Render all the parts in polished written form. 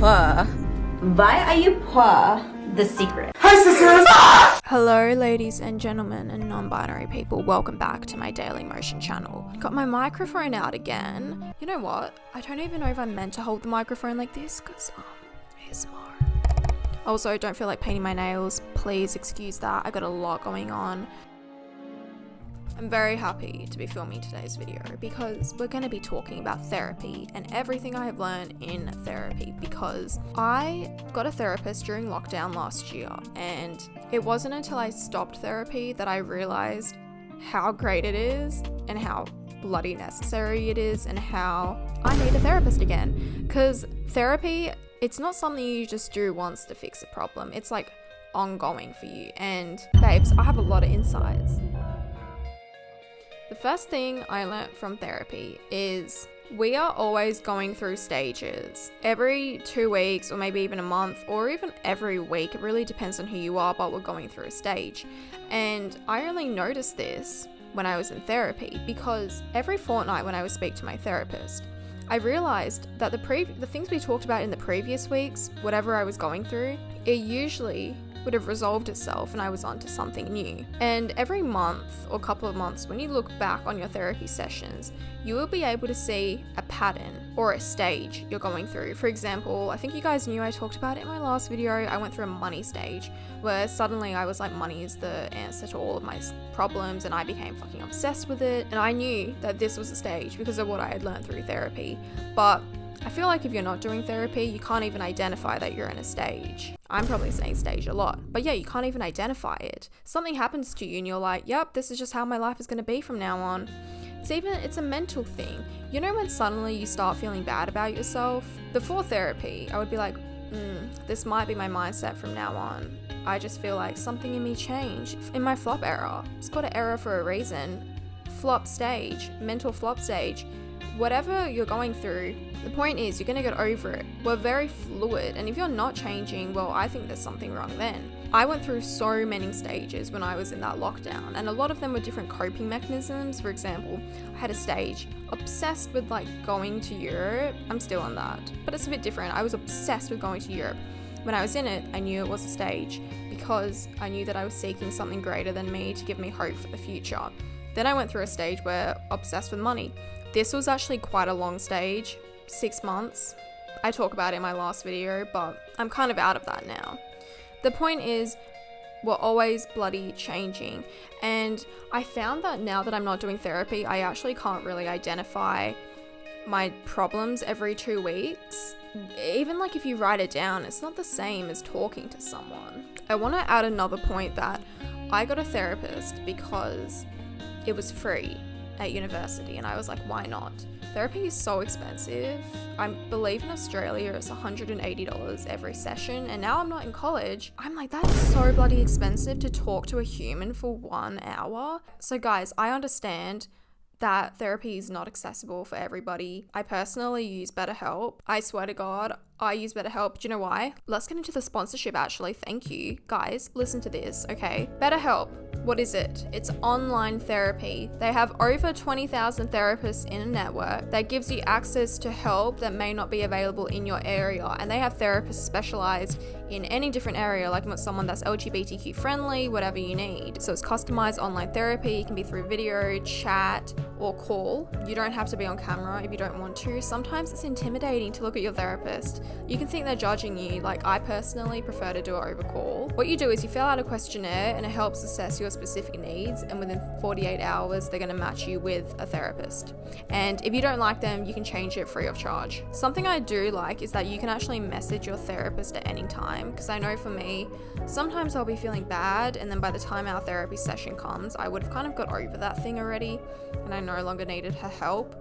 poor? Why are you poor? The secret. Hi, sisters! Hello ladies and gentlemen and non-binary people, welcome back to my Daily Motion channel. Got my microphone out again. You know what? I don't even know if I'm meant to hold the microphone like this because ASMR. Also, don't feel like painting my nails. Please excuse that. I got a lot going on. I'm very happy to be filming today's video because we're going to be talking about therapy and everything I have learned in therapy, because I got a therapist during lockdown last year, and it wasn't until I stopped therapy that I realized how great it is and how bloody necessary it is and how I need a therapist again. Because therapy, it's not something you just do once to fix a problem. It's like ongoing for you. And babes, I have a lot of insights. The first thing I learned from therapy is we are always going through stages. Every 2 weeks or maybe even a month or even every week, it really depends on who you are, but we're going through a stage. And I only noticed this when I was in therapy, because every fortnight when I would speak to my therapist, I realized that the things we talked about in the previous weeks, whatever I was going through, it usually would have resolved itself and I was on to something new. And every month or couple of months, when you look back on your therapy sessions, you will be able to see a pattern or a stage you're going through. For example, I think you guys knew I talked about it in my last video. I went through a money stage where suddenly I was like, money is the answer to all of my problems, and I became fucking obsessed with it. And I knew that this was a stage because of what I had learned through therapy. But I feel like if you're not doing therapy, you can't even identify that you're in a stage. I'm probably saying stage a lot, but yeah, you can't even identify it. Something happens to you and you're like, yep, this is just how my life is going to be from now on. It's a mental thing. You know when suddenly you start feeling bad about yourself? Before therapy, I would be like, this might be my mindset from now on. I just feel like something in me changed. In my flop era, it's called an era for a reason. Flop stage, mental flop stage. Whatever you're going through, the point is you're going to get over it. We're very fluid, and if you're not changing, well, I think there's something wrong then. I went through so many stages when I was in that lockdown, and a lot of them were different coping mechanisms. For example, I had a stage obsessed with like going to Europe. I'm still on that, but it's a bit different. I was obsessed with going to Europe. When I was in it, I knew it was a stage because I knew that I was seeking something greater than me to give me hope for the future. Then I went through a stage where obsessed with money. This was actually quite a long stage, 6 months. I talk about it in my last video, but I'm kind of out of that now. The point is, we're always bloody changing. And I found that now that I'm not doing therapy, I actually can't really identify my problems every 2 weeks. Even like if you write it down, it's not the same as talking to someone. I want to add another point that I got a therapist because it was free at university, and I was like, why not? Therapy is so expensive. I believe in Australia it's $180 every session, and now I'm not in college. I'm like, that is so bloody expensive to talk to a human for 1 hour. So guys, I understand that therapy is not accessible for everybody. I personally use BetterHelp. I swear to God, I use BetterHelp. Do you know why? Let's get into the sponsorship actually. Thank you. Guys, listen to this, okay? BetterHelp. What is it? It's online therapy. They have over 20,000 therapists in a network that gives you access to help that may not be available in your area. And they have therapists specialized in any different area, like someone that's LGBTQ friendly, whatever you need. So it's customized online therapy. It can be through video, chat, or call. You don't have to be on camera if you don't want to. Sometimes it's intimidating to look at your therapist. You can think they're judging you. Like, I personally prefer to do it over call. What you do is you fill out a questionnaire and it helps assess your specific needs, and within 48 hours they're going to match you with a therapist. And if you don't like them, you can change it free of charge. Something I do like is that you can actually message your therapist at any time, because I know for me, sometimes I'll be feeling bad, and then by the time our therapy session comes, I would have kind of got over that thing already and I no longer needed her help,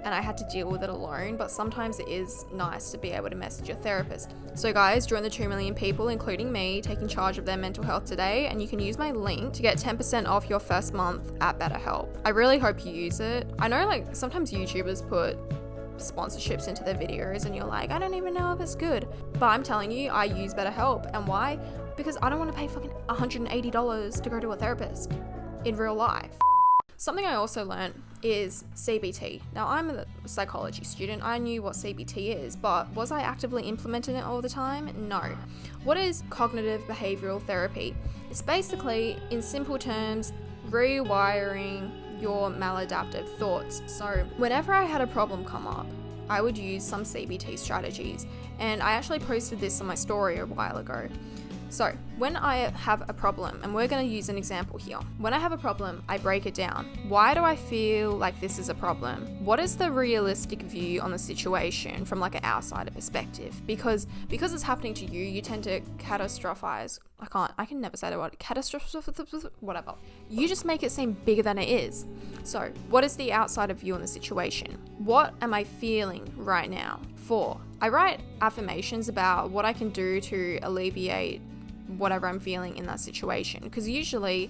and I had to deal with it alone. But sometimes it is nice to be able to message your therapist. So guys, join the 2 million people, including me, taking charge of their mental health today, and you can use my link to get 10% off your first month at BetterHelp. I really hope you use it. I know like sometimes YouTubers put sponsorships into their videos and you're like, I don't even know if it's good. But I'm telling you, I use BetterHelp. And why? Because I don't want to pay fucking $180 to go to a therapist in real life. Something I also learned is CBT. Now, I'm a psychology student. I knew what CBT is, but was I actively implementing it all the time? No. What is cognitive behavioral therapy? It's basically, in simple terms, rewiring your maladaptive thoughts. So whenever I had a problem come up, I would use some CBT strategies. And I actually posted this on my story a while ago. So when I have a problem, and we're going to use an example here. When I have a problem, I break it down. Why do I feel like this is a problem? What is the realistic view on the situation from like an outsider perspective? Because it's happening to you, you tend to catastrophize. I can never say the word whatever. You just make it seem bigger than it is. So what is the outsider view on the situation? What am I feeling right now? 4. I write affirmations about what I can do to alleviate whatever I'm feeling in that situation, because usually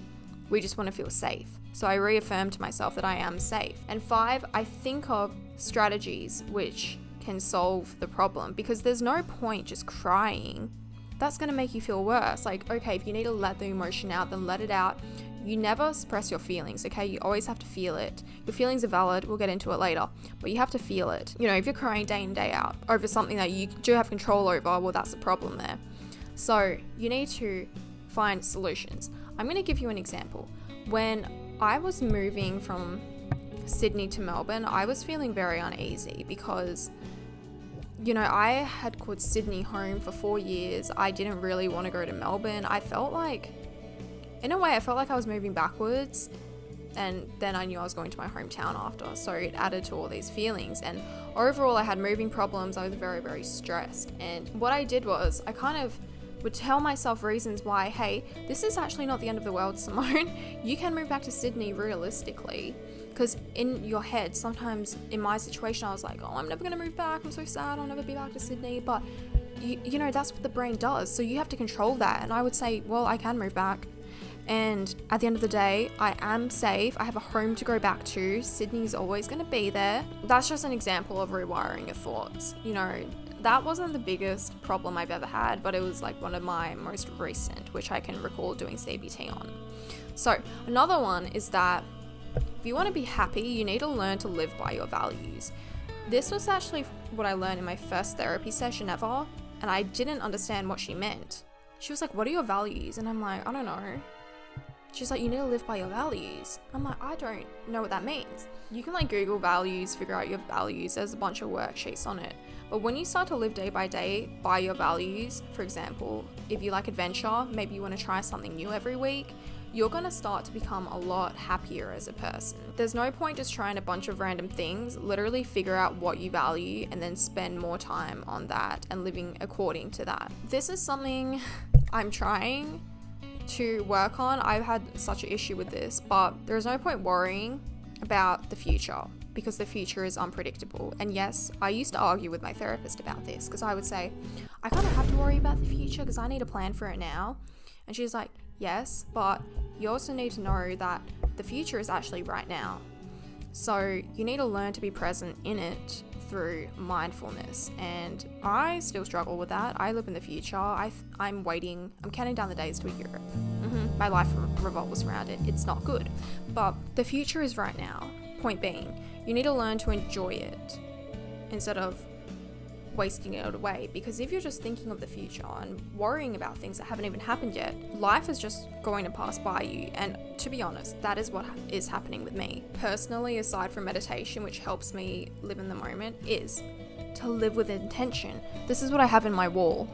we just want to feel safe. So I reaffirm to myself that I am safe. And 5, I think of strategies which can solve the problem, because there's no point just crying. That's going to make you feel worse. Like, okay, if you need to let the emotion out, then let it out. You never suppress your feelings, okay? You always have to feel it. Your feelings are valid. We'll get into it later, but you have to feel it. You know, if you're crying day in, day out over something that you do have control over, well, that's the problem there. So you need to find solutions. I'm going to give you an example. When I was moving from Sydney to Melbourne, I was feeling very uneasy because, you know, I had called Sydney home for 4 years. I didn't really want to go to Melbourne. I felt like, in a way, I felt like I was moving backwards, and then I knew I was going to my hometown after. So it added to all these feelings. And overall, I had moving problems. I was very, very stressed. And what I did was I kind of would tell myself reasons why, hey, this is actually not the end of the world, Simone. You can move back to Sydney realistically. Because in your head, sometimes in my situation, I was like, oh, I'm never going to move back. I'm so sad. I'll never be back to Sydney. But, you know, that's what the brain does. So you have to control that. And I would say, well, I can move back. And at the end of the day, I am safe. I have a home to go back to. Sydney's always going to be there. That's just an example of rewiring your thoughts. You know, that wasn't the biggest problem I've ever had, but it was like one of my most recent, which I can recall doing CBT on. So another one is that if you want to be happy, you need to learn to live by your values. This was actually what I learned in my first therapy session ever, and I didn't understand what she meant. She was like, what are your values? And I'm like, I don't know. She's like, you need to live by your values. I'm like, I don't know what that means. You can like Google values, figure out your values. There's a bunch of worksheets on it. But when you start to live day by day by your values, for example, if you like adventure, maybe you want to try something new every week, you're going to start to become a lot happier as a person. There's no point just trying a bunch of random things. Literally figure out what you value and then spend more time on that and living according to that. This is something I'm trying to work on. I've had such an issue with this, but there's no point worrying about the future because the future is unpredictable. And yes, I used to argue with my therapist about this because I would say, I kind of have to worry about the future because I need a plan for it now. And she's like, yes, but you also need to know that the future is actually right now. So you need to learn to be present in it through mindfulness. And I still struggle with that. I live in the future. I'm counting down the days to a year. My life revolves around it. It's not good. But the future is right now. Point being, you need to learn to enjoy it instead of wasting it away, because if you're just thinking of the future and worrying about things that haven't even happened yet, life is just going to pass by you. And to be honest, that is what is happening with me personally. Aside from meditation, which helps me live in the moment, is to live with intention. This is what I have in my wall.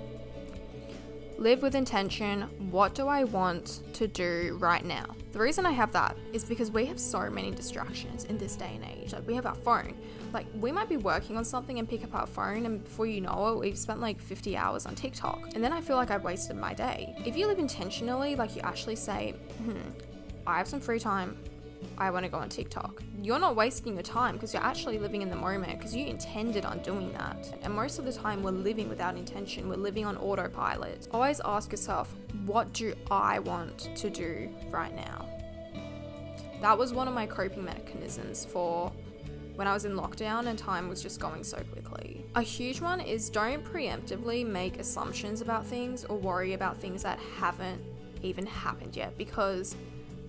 Live with intention. What do I want to do right now? The reason I have that is because we have so many distractions in this day and age. Like, we have our phone. Like, we might be working on something and pick up our phone, and before you know it, we've spent like 50 hours on TikTok. And then I feel like I've wasted my day. If you live intentionally, like you actually say, I have some free time, I want to go on TikTok. You're not wasting your time because you're actually living in the moment because you intended on doing that. And most of the time we're living without intention. We're living on autopilot. Always ask yourself, what do I want to do right now? That was one of my coping mechanisms for when I was in lockdown and time was just going so quickly. A huge one is don't preemptively make assumptions about things or worry about things that haven't even happened yet, because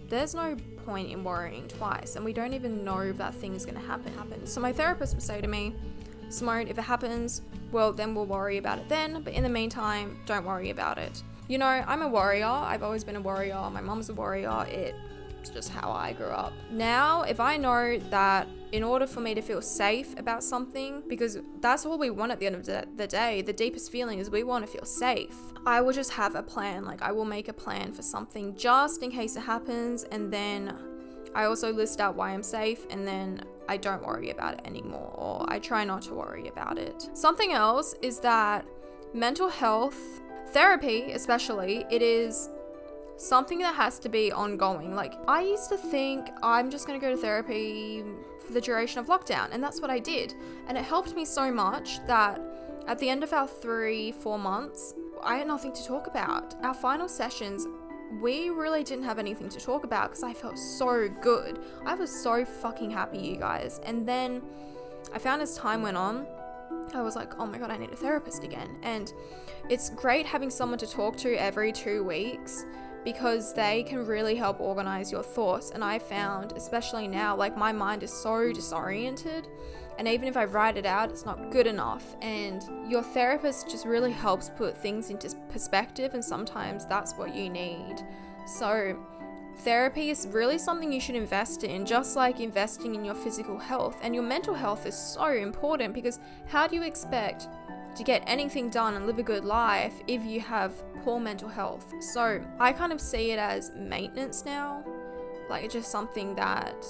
there's no point in worrying twice, and we don't even know if that thing is going to happen. So my therapist would say to me, Simone, if it happens, well, then we'll worry about it then, but in the meantime, don't worry about it. You know, I'm a warrior. I've always been a warrior. My mum's a warrior. It's just how I grew up. Now, if I know that in order for me to feel safe about something, because that's all we want at the end of the day, the deepest feeling is we want to feel safe, I will just have a plan. Like, I will make a plan for something just in case it happens, and then I also list out why I'm safe, and then I don't worry about it anymore, or I try not to worry about it. Something else is that mental health, therapy especially, it is something that has to be ongoing. Like, I used to think I'm just going to go to therapy for the duration of lockdown, and that's what I did. And it helped me so much that at the end of our 3-4 months, I had nothing to talk about. Our final sessions, we really didn't have anything to talk about because I felt so good. I was so fucking happy, you guys. And then I found as time went on, I was like, oh my God, I need a therapist again. And it's great having someone to talk to every 2 weeks because they can really help organize your thoughts. And I found, especially now, like my mind is so disoriented, and even if I write it out, it's not good enough. And your therapist just really helps put things into perspective, and sometimes that's what you need. So therapy is really something you should invest in, just like investing in your physical health. And your mental health is so important, because how do you expect to get anything done and live a good life if you have poor mental health? So I kind of see it as maintenance now, like it's just something that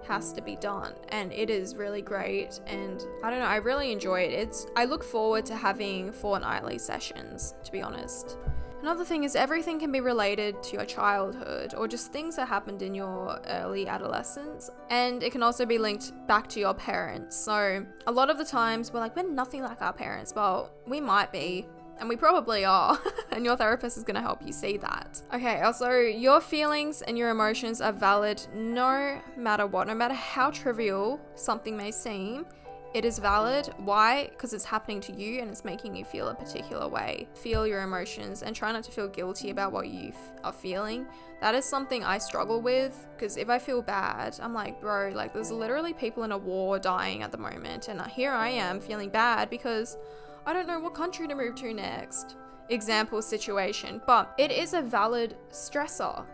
has to be done, and it is really great. And I don't know, I really enjoy it. I look forward to having fortnightly sessions, to be honest. Another thing is everything can be related to your childhood or just things that happened in your early adolescence, and it can also be linked back to your parents. So a lot of the times we're like, we're nothing like our parents. Well, we might be, and we probably are, and your therapist is going to help you see that. Okay, also, your feelings and your emotions are valid no matter what, no matter how trivial something may seem. It is valid. Why? Because it's happening to you and it's making you feel a particular way. Feel your emotions and try not to feel guilty about what you are feeling. That is something I struggle with, because if I feel bad, I'm like, bro, like there's literally people in a war dying at the moment, and here I am feeling bad because I don't know what country to move to next. Example situation. But it is a valid stressor.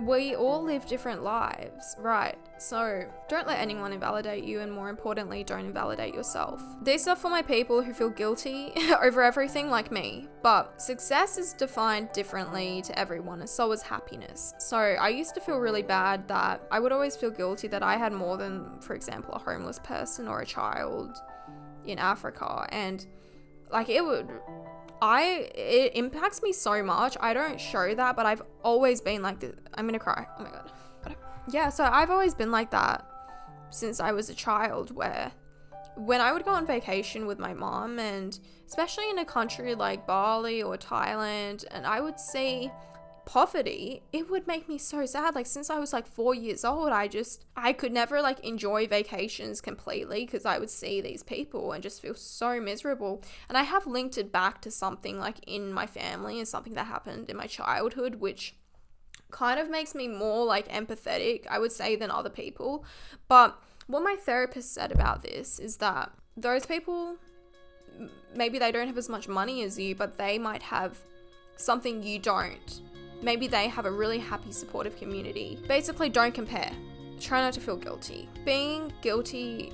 We all live different lives, right? So don't let anyone invalidate you, and more importantly, don't invalidate yourself. These are for my people who feel guilty over everything like me, but success is defined differently to everyone, and so is happiness. So I used to feel really bad that I would always feel guilty that I had more than, for example, a homeless person or a child in Africa, and like it impacts me so much. I don't show that, but I've always been like this. I'm gonna cry. Oh my God. Yeah, so I've always been like that since I was a child, where when I would go on vacation with my mom, and especially in a country like Bali or Thailand, and I would see poverty, it would make me so sad. Like since I was like 4 years old, I could never like enjoy vacations completely because I would see these people and just feel so miserable. And I have linked it back to something like in my family and something that happened in my childhood, which kind of makes me more like empathetic, I would say, than other people. But what my therapist said about this is that those people, maybe they don't have as much money as you, but they might have something you don't. Maybe they have a really happy, supportive community. Basically, don't compare. Try not to feel guilty. Being guilty,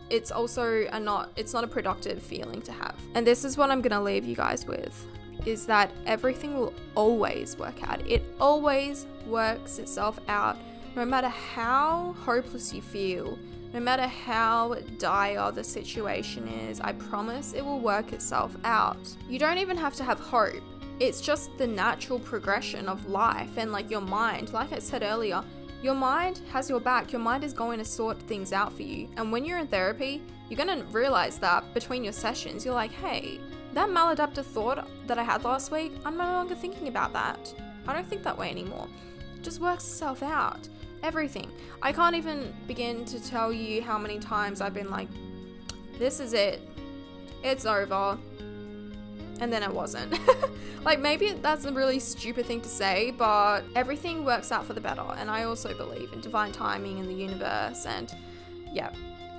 it's also it's not a productive feeling to have. And this is what I'm gonna leave you guys with, is that everything will always work out. It always works itself out, no matter how hopeless you feel, no matter how dire the situation is. I promise it will work itself out. You don't even have to have hope. It's just the natural progression of life, and like your mind, like I said earlier, your mind has your back. Your mind is going to sort things out for you. And when you're in therapy, you're going to realize that between your sessions, you're like, hey, that maladaptive thought that I had last week, I'm no longer thinking about that. I don't think that way anymore. It just works itself out. Everything. I can't even begin to tell you how many times I've been like, this is it. It's over. and then it wasn't. Like, maybe that's a really stupid thing to say, but everything works out for the better, and I also believe in divine timing in the universe, and yeah.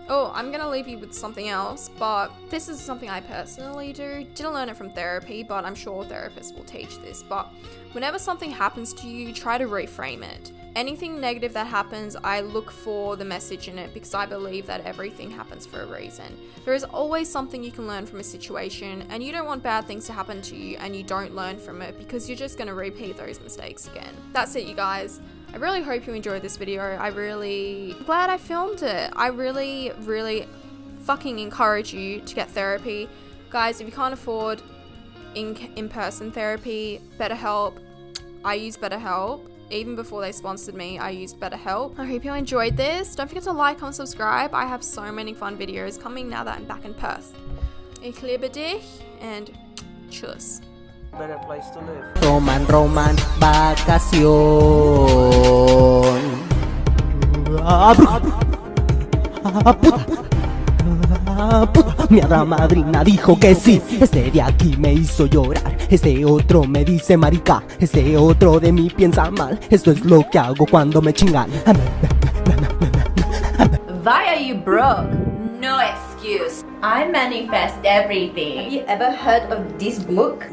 Oh, I'm gonna leave you with something else, but this is something I personally do. Didn't learn it from therapy, but I'm sure therapists will teach this. But whenever something happens to you, try to reframe it. Anything negative that happens, I look for the message in it because I believe that everything happens for a reason. There is always something you can learn from a situation, and you don't want bad things to happen to you and you don't learn from it because you're just gonna repeat those mistakes again. That's it, you guys. I really hope you enjoyed this video. Glad I filmed it. I really fucking encourage you to get therapy. Guys, if you can't afford in-person therapy, BetterHelp. I use BetterHelp. Even before they sponsored me, I used BetterHelp. I hope you enjoyed this. Don't forget to like, comment, subscribe. I have so many fun videos coming now that I'm back in Perth. Ich liebe dich and tschüss. Better place to live. Roman, vacación. Mi hada madrina dijo que sí. Este de aquí me hizo llorar. Este otro me dice marica. Este otro de mí piensa mal. Esto es lo que hago cuando me chingan. Why are you broke? No excuse. I manifest everything. Have you ever heard of this book?